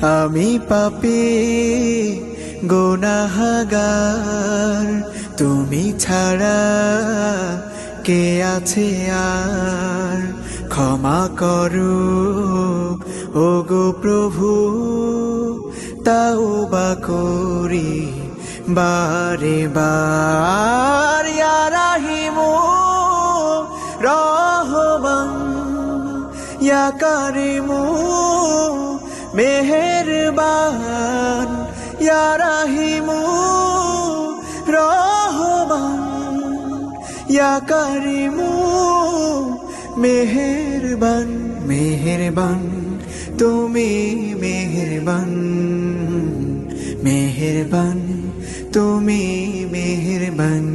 আমি পাপী গুনাহগার, তুমি ছাড়া কে আছে আর? ক্ষমা করো ওগো প্রভু, তাওবা করি বারে বার। ইয়া রাহিমু রহমান, ইয়া কারিমু মেহেরবান, ইয়া রাহিমু রহমান, ইয়া কারিমু মেহেরবান। মেহেরবান তুমি মেহেরবান, মেহেরবান তুমি মেহেরবান।